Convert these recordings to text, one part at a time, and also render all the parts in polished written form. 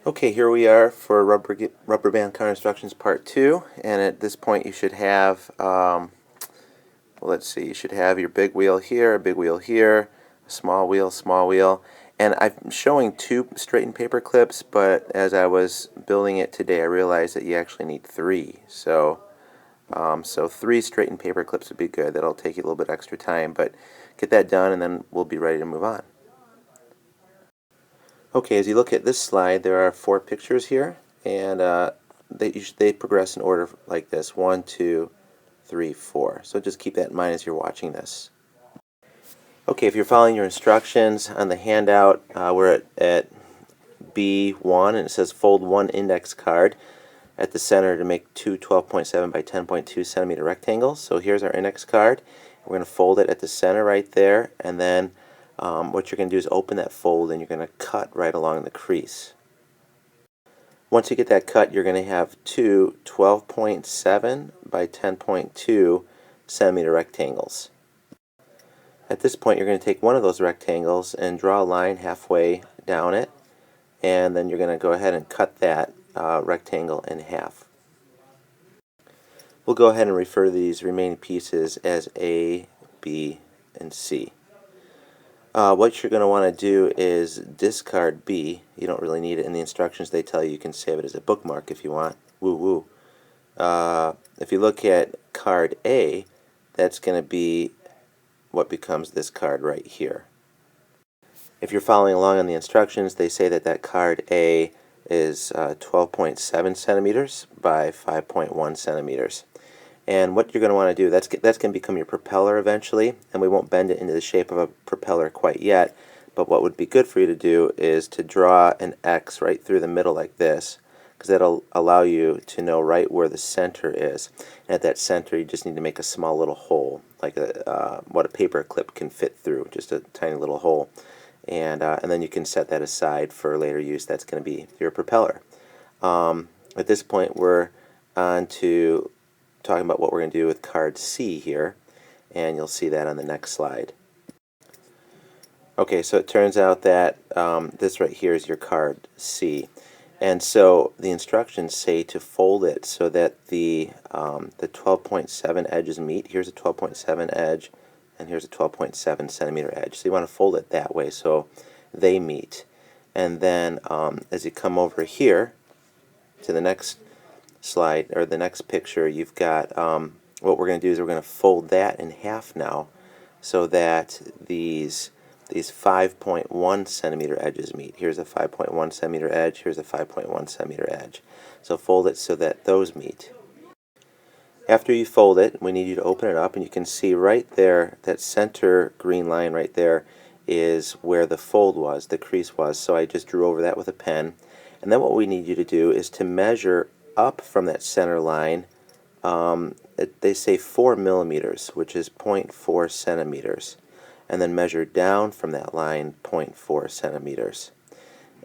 Okay, here we are for rubber band car instructions part 2, and at this point you should have, well, let's see, you should have your big wheel here, a big wheel here, a small wheel, and I'm showing 2 straightened paper clips, but as I was building it today I realized that you actually need 3, so 3 straightened paper clips would be good. That'll take you a little bit extra time, but get that done and then we'll be ready to move on. Okay, as you look at this slide, there are 4 pictures here, and they progress in order like this: 1, 2, 3, 4. So just keep that in mind as you're watching this. Okay, if you're following your instructions on the handout, we're at B1, and it says fold 1 index card at the center to make 2 12.7 by 10.2 centimeter rectangles. So here's our index card. We're going to fold it at the center right there, and then what you're going to do is open that fold and you're going to cut right along the crease. Once you get that cut, you're going to have 2 12.7 by 10.2 centimeter rectangles. At this point, you're going to take one of those rectangles and draw a line halfway down it, and then you're going to go ahead and cut that rectangle in half. We'll go ahead and refer to these remaining pieces as A, B, and C. What you're going to want to do is discard B. You don't really need it. In the instructions they tell you you can save it as a bookmark if you want. Woo woo. If you look at card A, that's going to be what becomes this card right here. If you're following along on the instructions, they say that that card A is 12.7 centimeters by 5.1 centimeters. And what you're going to want to do, that's going to become your propeller eventually, and we won't bend it into the shape of a propeller quite yet, but what would be good for you to do is to draw an X right through the middle like this, because that'll allow you to know right where the center is. And at that center you just need to make a small little hole, like what a paper clip can fit through, just a tiny little hole. And then you can set that aside for later use. That's going to be your propeller. At this point we're on to talking about what we're going to do with card C here, and you'll see that on the next slide. Okay, so it turns out that this right here is your card C, and so the instructions say to fold it so that the 12.7 edges meet. Here's a 12.7 edge, and here's a 12.7 centimeter edge. So you want to fold it that way so they meet. And then as you come over here to the next slide, or the next picture, you've got what we're going to do is we're going to fold that in half now so that these 5.1 centimeter edges meet. Here's a 5.1 centimeter edge, here's a 5.1 centimeter edge. So fold it so that those meet. After you fold it, we need you to open it up, and you can see right there, that center green line right there is where the fold was, the crease was. So I just drew over that with a pen. And then what we need you to do is to measure up from that center line. They say 4 millimeters, which is 0.4 centimeters, and then measure down from that line 0.4 centimeters.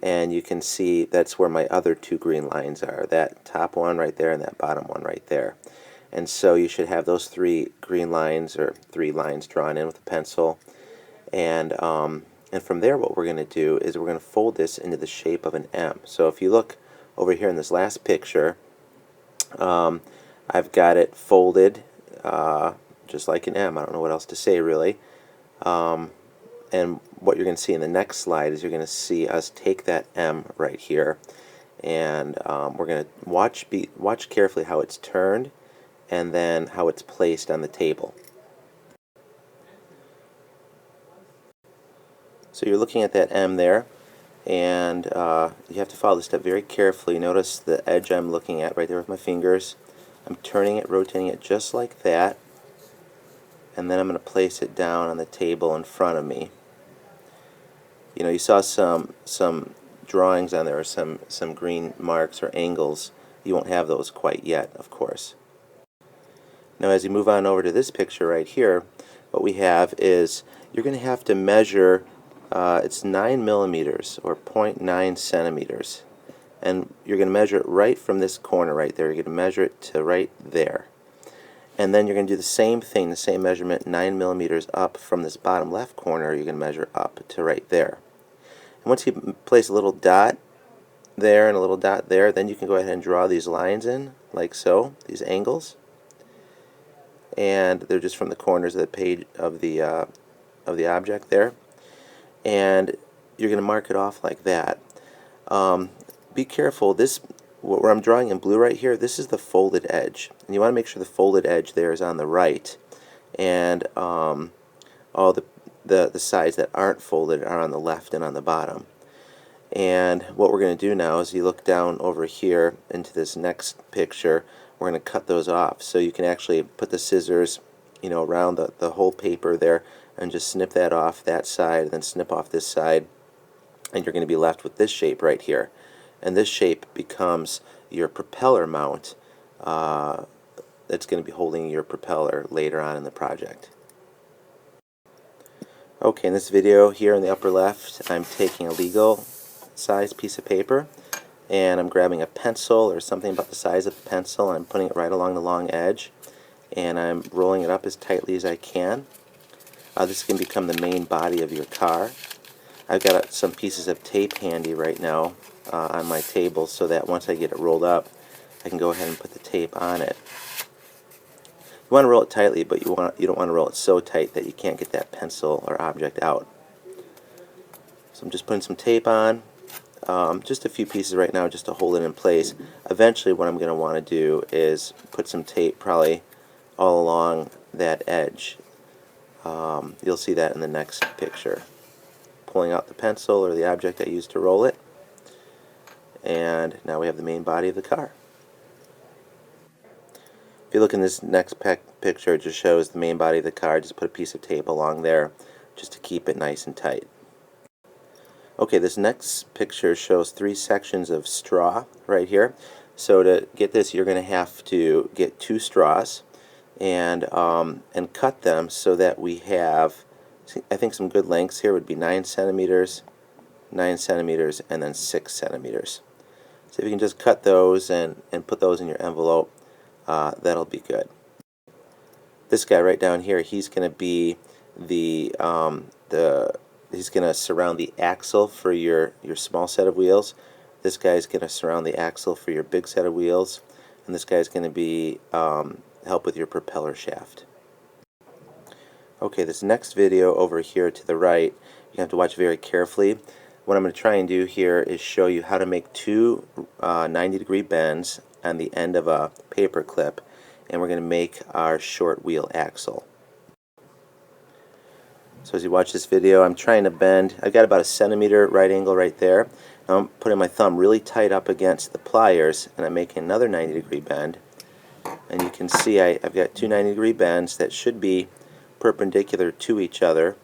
And you can see that's where my other 2 green lines are, that top one right there and that bottom one right there. And so you should have those 3 green lines, or 3 lines, drawn in with a pencil. And from there what we're going to do is we're going to fold this into the shape of an M. So if you look over here in this last picture, I've got it folded just like an M. I don't know what else to say really. And what you're going to see in the next slide is you're going to see us take that M right here, and we're going to watch carefully how it's turned and then how it's placed on the table. So you're looking at that M there, and you have to follow this step very carefully. Notice the edge I'm looking at right there with my fingers. I'm turning it, rotating it just like that, and then I'm going to place it down on the table in front of me. You know, you saw some drawings on there, or some green marks or angles. You won't have those quite yet, of course. Now as you move on over to this picture right here, what we have is you're going to have to measure, it's 9 millimeters or 0.9 centimeters. And you're going to measure it right from this corner right there. You're going to measure it to right there. And then you're going to do the same thing, the same measurement, 9 millimeters up from this bottom left corner. You're going to measure up to right there. And once you place a little dot there and a little dot there. Then you can go ahead and draw these lines in, like so, these angles. And they're just from the corners of the page of the object there. And you're going to mark it off like that. Be careful. This, where I'm drawing in blue right here, this is the folded edge. And you want to make sure the folded edge there is on the right. And all the sides that aren't folded are on the left and on the bottom. And what we're going to do now is you look down over here into this next picture, we're going to cut those off. So you can actually put the scissors, around the whole paper there and just snip that off that side and then snip off this side, and you're going to be left with this shape right here. And this shape becomes your propeller mount that's going to be holding your propeller later on in the project. Okay, in this video here in the upper left, I'm taking a legal size piece of paper and I'm grabbing a pencil or something about the size of a pencil and I'm putting it right along the long edge and I'm rolling it up as tightly as I can. This can become the main body of your car. I've got some pieces of tape handy right now on my table so that once I get it rolled up I can go ahead and put the tape on it. You want to roll it tightly, but you don't want to roll it so tight that you can't get that pencil or object out. So I'm just putting some tape on, just a few pieces right now just to hold it in place. Eventually what I'm going to want to do is put some tape probably all along that edge. You'll see that in the next picture. Pulling out the pencil or the object I used to roll it, and now we have the main body of the car. If you look in this next picture, it just shows the main body of the car. Just put a piece of tape along there just to keep it nice and tight. Okay, this next picture shows 3 sections of straw right here. So to get this, you're going to have to get 2 straws and cut them so that we have, I think some good lengths here would be 9 centimeters, 9 centimeters, and then 6 centimeters. So if you can just cut those and put those in your envelope, that'll be good. This guy right down here, he's going to be he's going to surround the axle for your small set of wheels. This guy's going to surround the axle for your big set of wheels, and this guy's going to be help with your propeller shaft. Okay, this next video over here to the right, you have to watch very carefully. What I'm going to try and do here is show you how to make 2 90-degree bends on the end of a paper clip, and we're going to make our short wheel axle. So as you watch this video, I'm trying to bend. I've got about a centimeter right angle right there. Now I'm putting my thumb really tight up against the pliers, and I'm making another 90-degree bend. And you can see I've got 2 90-degree bends that should be perpendicular to each other,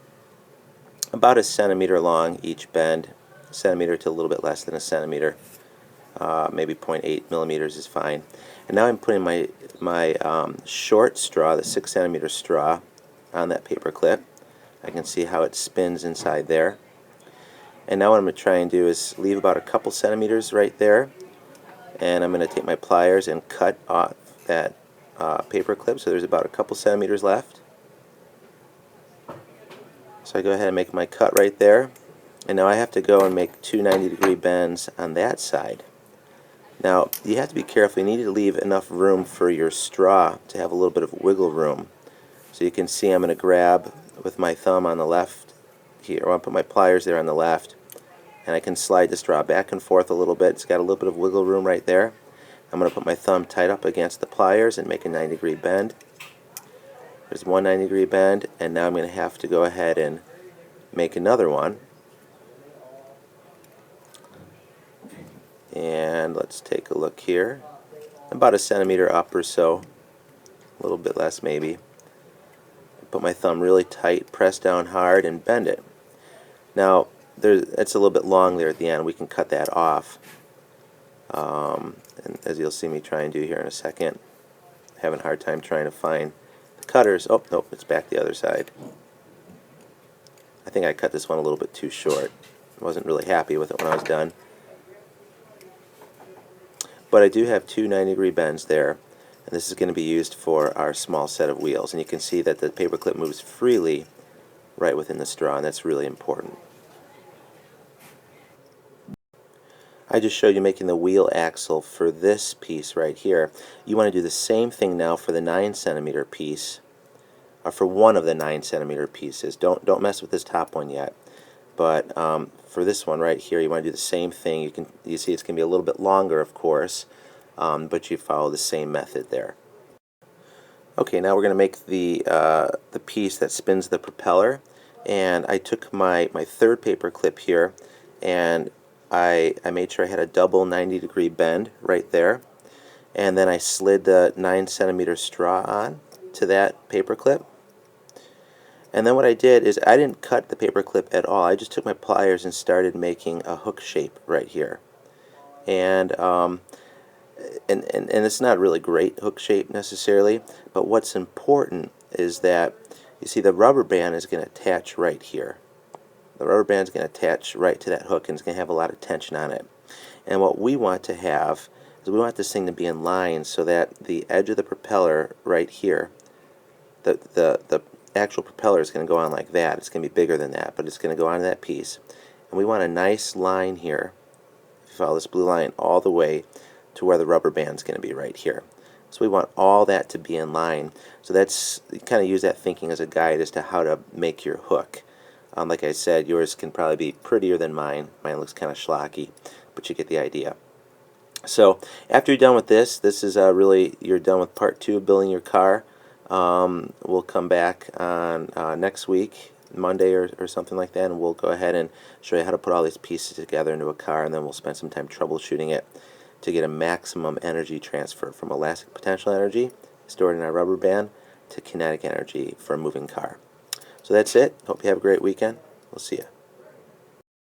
about a centimeter long each bend, a centimeter to a little bit less than a centimeter. Maybe 0.8 millimeters is fine. And now I'm putting my short straw, the 6 centimeter straw, on that paper clip. I can see how it spins inside there. And now what I'm going to try and do is leave about a couple centimeters right there, and I'm going to take my pliers and cut off that paper clip, so there's about a couple centimeters left. So I go ahead and make my cut right there, and now I have to go and make 2 90-degree bends on that side. Now you have to be careful. You need to leave enough room for your straw to have a little bit of wiggle room. So you can see I'm going to grab with my thumb on the left here, or I'll put my pliers there on the left, and I can slide the straw back and forth a little bit. It's got a little bit of wiggle room right there. I'm going to put my thumb tight up against the pliers and make a 90-degree bend. There's one 90-degree bend, and now I'm going to have to go ahead and make another one. And let's take a look here. About a centimeter up or so, a little bit less maybe. Put my thumb really tight, press down hard, and bend it. Now, it's a little bit long there at the end. We can cut that off. And as you'll see me try and do here in a second, having a hard time trying to find the cutters. Oh, nope, it's back the other side. I think I cut this one a little bit too short. I wasn't really happy with it when I was done. But I do have 2 90-degree bends there, and this is going to be used for our small set of wheels. And you can see that the paper clip moves freely right within the straw, and that's really important. I just showed you making the wheel axle for this piece right here. You want to do the same thing now for the 9 cm piece, or for one of the 9 cm pieces. Don't mess with this top one yet. But for this one right here, you want to do the same thing. You see it's going to be a little bit longer, of course, but you follow the same method there. Okay, now we're going to make the piece that spins the propeller. And I took my third paper clip here, and I made sure I had a double 90-degree bend right there. And then I slid the 9 cm straw on to that paper clip. And then what I did is I didn't cut the paper clip at all. I just took my pliers and started making a hook shape right here. And it's not really great hook shape necessarily, but what's important is that you see the rubber band is going to attach right here. The rubber band is going to attach right to that hook, and it's going to have a lot of tension on it. And what we want to have is we want this thing to be in line so that the edge of the propeller right here, the actual propeller is going to go on like that. It's going to be bigger than that, but it's going to go onto that piece. And we want a nice line here. If you follow this blue line all the way to where the rubber band is going to be right here. So we want all that to be in line. So that's, you kind of use that thinking as a guide as to how to make your hook. Like I said, yours can probably be prettier than mine. Mine looks kind of schlocky, but you get the idea. So after you're done with this is really, you're done with part 2 of building your car. We'll come back on next week, Monday or something like that, and we'll go ahead and show you how to put all these pieces together into a car, and then we'll spend some time troubleshooting it to get a maximum energy transfer from elastic potential energy stored in our rubber band to kinetic energy for a moving car. So that's it. Hope you have a great weekend. We'll see you.